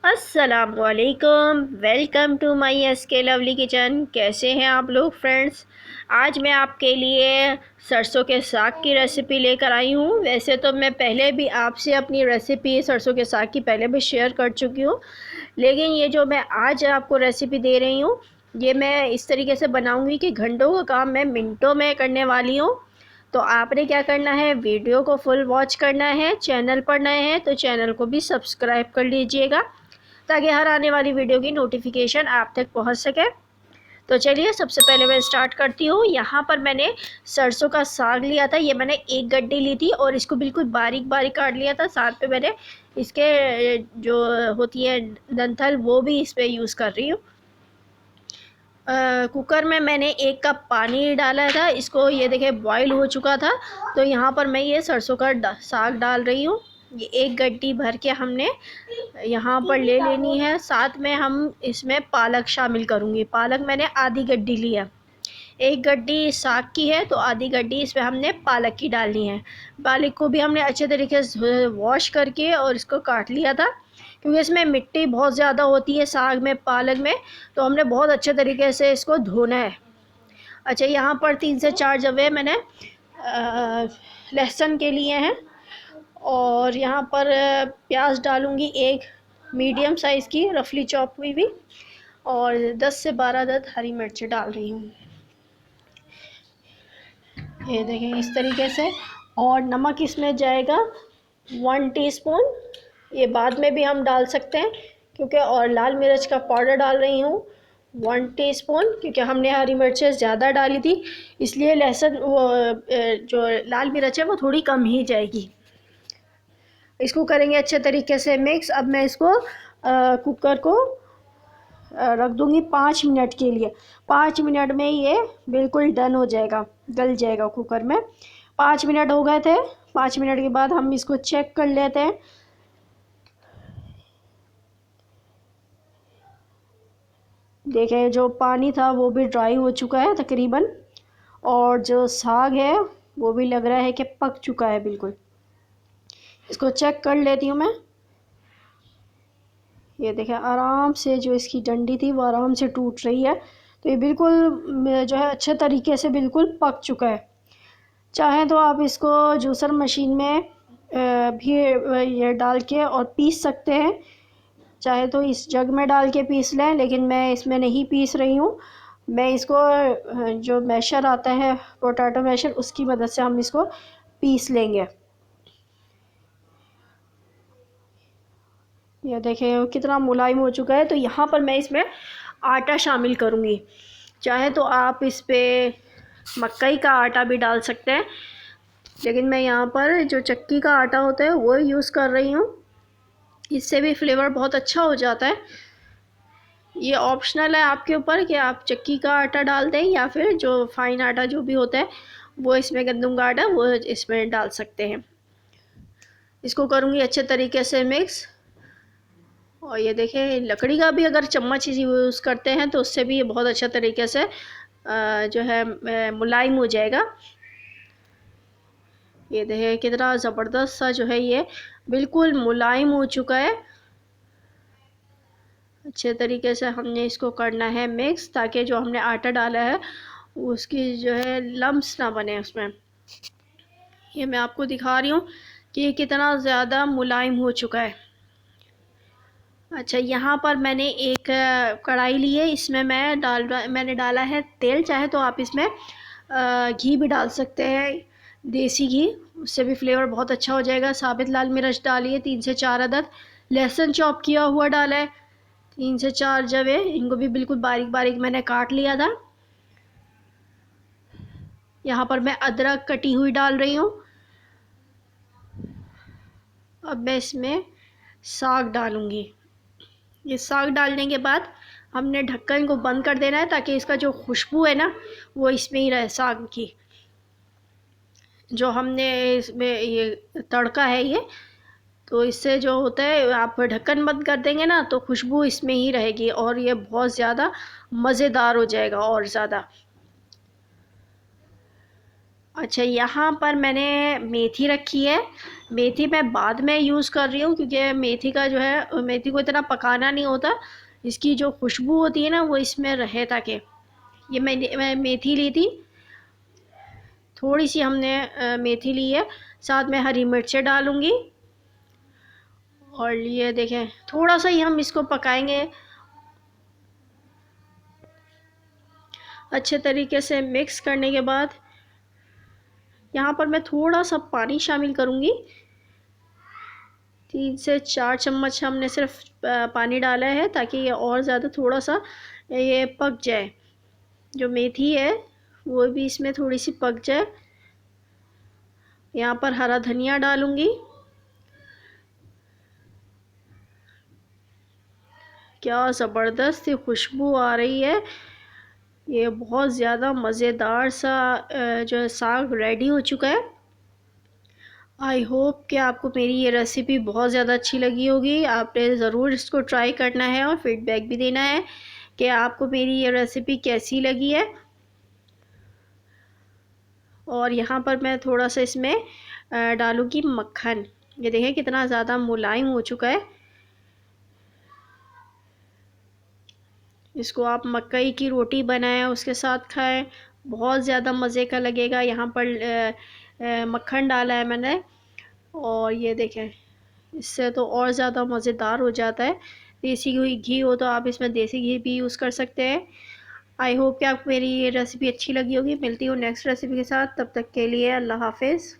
अस्सलामुअलैकुम, welcome to my S के lovely kitchen. कैसे हैं आप लोग फ्रेंड्स। आज मैं आपके लिए सरसों के साग की रेसिपी लेकर आई हूँ। वैसे तो मैं पहले भी आपसे अपनी रेसिपी सरसों के साग की पहले भी शेयर कर चुकी हूँ, लेकिन ये जो मैं आज आपको रेसिपी दे रही हूँ ये मैं इस तरीके से बनाऊँगी कि घंटों का काम मैं मिनटों में करने वाली हूँ। तो आपने क्या करना है, वीडियो को फुल वॉच करना है। चैनल पर नए हैं तो चैनल को भी सब्सक्राइब कर लीजिएगा ताकि हर आने वाली वीडियो की नोटिफिकेशन आप तक पहुंच सके। तो चलिए सबसे पहले मैं स्टार्ट करती हूँ। यहाँ पर मैंने सरसों का साग लिया था, ये मैंने एक गड्डी ली थी और इसको बिल्कुल बारीक बारीक काट लिया था। साथ पे मैंने इसके जो होती है डंठल वो भी इस पर यूज़ कर रही हूँ। कुकर में मैंने 1 कप पानी डाला था, इसको ये देखिए बॉईल हो चुका था। तो यहाँ पर मैं ये सरसों का साग डाल रही हूँ। ये एक गड्डी भर के हमने यहाँ पर ले लेनी है। साथ में हम इसमें पालक शामिल करूँगी। पालक मैंने आधी गड्डी लिया, एक गड्डी साग की है तो आधी गड्डी इसमें हमने पालक की डालनी है। पालक को भी हमने अच्छे तरीके से वॉश करके और इसको काट लिया था, क्योंकि इसमें मिट्टी बहुत ज़्यादा होती है साग में, पालक में, तो हमने बहुत अच्छे तरीके से इसको धोना है। अच्छा, यहाँ पर 3 से 4 जवे मैंने लहसुन के लिए हैं और यहाँ पर प्याज डालूँगी, एक मीडियम साइज़ की रफली चॉप हुई भी, और 10 से 12 अदद हरी मिर्च डाल रही हूँ। ये देखें इस तरीके से। और नमक इसमें जाएगा 1 टीस्पून, ये बाद में भी हम डाल सकते हैं क्योंकि, और लाल मिर्च का पाउडर डाल रही हूँ 1 टीस्पून, क्योंकि हमने हरी मिर्चें ज़्यादा डाली थी, इसलिए लहसुन वो जो लाल मिर्च है वो थोड़ी कम ही जाएगी। इसको करेंगे अच्छे तरीके से मिक्स। अब मैं इसको कुकर को रख दूँगी 5 मिनट के लिए। 5 मिनट में ये बिल्कुल डन हो जाएगा, गल जाएगा कुकर में। 5 मिनट हो गए थे। 5 मिनट के बाद हम इसको चेक कर लेते हैं। देखें जो पानी था वो भी ड्राई हो चुका है तकरीबन, और जो साग है वो भी लग रहा है कि पक चुका है बिल्कुल। इसको चेक कर लेती हूँ मैं। ये देखें आराम से जो इसकी डंडी थी वो आराम से टूट रही है। तो ये बिल्कुल जो है अच्छे तरीके से बिल्कुल पक चुका है। चाहें तो आप इसको जूसर मशीन में भी ये डाल के और पीस सकते हैं। चाहे तो इस जग में डाल के पीस लें, लेकिन मैं इसमें नहीं पीस रही हूँ। मैं इसको जो मैशर आता है पोटैटो मैशर, उसकी मदद से हम इसको पीस लेंगे। ये देखें कितना मुलायम हो चुका है। तो यहाँ पर मैं इसमें आटा शामिल करूँगी। चाहे तो आप इस पर मकई का आटा भी डाल सकते हैं, लेकिन मैं यहाँ पर जो चक्की का आटा होता है वो यूज़ कर रही हूँ। इससे भी फ्लेवर बहुत अच्छा हो जाता है। ये ऑप्शनल है आपके ऊपर कि आप चक्की का आटा डाल दें या फिर जो फाइन आटा जो भी होता है वो, इसमें गंदम का आटा वो इसमें डाल सकते हैं। इसको करूँगी अच्छे तरीके से मिक्स। और ये देखें लकड़ी का भी अगर चम्मच यूज़ करते हैं तो उससे भी ये बहुत अच्छा तरीके से जो है मुलायम हो जाएगा। ये देखें कितना ज़बरदस्त सा जो है ये बिल्कुल मुलायम हो चुका है। अच्छे तरीके से हमने इसको करना है मिक्स, ताकि जो हमने आटा डाला है उसकी जो है लम्स ना बने उसमें। ये मैं आपको दिखा रही हूँ कि ये कितना ज़्यादा मुलायम हो चुका है। अच्छा, यहाँ पर मैंने एक कढ़ाई ली है, इसमें मैंने डाला है तेल। चाहे तो आप इसमें घी भी डाल सकते हैं, देसी घी, उससे भी फ्लेवर बहुत अच्छा हो जाएगा। साबित लाल मिर्च डाली है 3 से 4 अदद। लहसुन चॉप किया हुआ डाला है 3 से 4 जवे, इनको भी बिल्कुल बारीक बारीक मैंने काट लिया था। यहाँ पर मैं अदरक कटी हुई डाल रही हूँ। अब मैं इसमें साग डालूँगी। ये साग डालने के बाद हमने ढक्कन को बंद कर देना है, ताकि इसका जो खुशबू है ना वो इसमें ही रहे। साग की जो हमने इसमें ये तड़का है ये, तो इससे जो होता है आप ढक्कन बंद कर देंगे ना तो खुशबू इसमें ही रहेगी और ये बहुत ज़्यादा मज़ेदार हो जाएगा और ज़्यादा। अच्छा, यहाँ पर मैंने मेथी रखी है, मेथी मैं बाद में यूज़ कर रही हूँ, क्योंकि मेथी का जो है, मेथी को इतना पकाना नहीं होता, इसकी जो खुशबू होती है ना वो इसमें रहे, ताकि ये मैं मेथी ली थी, थोड़ी सी हमने मेथी ली है, साथ में हरी मिर्चें डालूंगी। और ये देखें, थोड़ा सा ही हम इसको पकाएंगे, अच्छे तरीके से मिक्स करने के बाद यहाँ पर मैं थोड़ा सा पानी शामिल करूँगी। 3 से 4 चम्मच हमने सिर्फ पानी डाला है, ताकि ये और ज़्यादा थोड़ा सा ये पक जाए, जो मेथी है वो भी इसमें थोड़ी सी पक जाए। यहाँ पर हरा धनिया डालूँगी। क्या ज़बरदस्त ही खुशबू आ रही है, ये बहुत ज़्यादा मज़ेदार सा जो है साग रेडी हो चुका है। आई होप कि आपको मेरी ये रेसिपी बहुत ज़्यादा अच्छी लगी होगी। आपने ज़रूर इसको ट्राई करना है और फीडबैक भी देना है कि आपको मेरी ये रेसिपी कैसी लगी है। और यहाँ पर मैं थोड़ा सा इसमें डालूँगी मक्खन। ये देखें कितना ज़्यादा मुलायम हो चुका है। इसको आप मकई की रोटी बनाएं, उसके साथ खाएं, बहुत ज़्यादा मज़े का लगेगा। यहाँ पर मक्खन डाला है मैंने, और ये देखें इससे तो और ज़्यादा मज़ेदार हो जाता है। देसी घी हो तो आप इसमें देसी घी भी यूज़ कर सकते हैं। आई होप कि आपको मेरी ये रेसिपी अच्छी लगी होगी। मिलती हूँ नेक्स्ट रेसिपी के साथ, तब तक के लिए अल्लाह हाफिज़।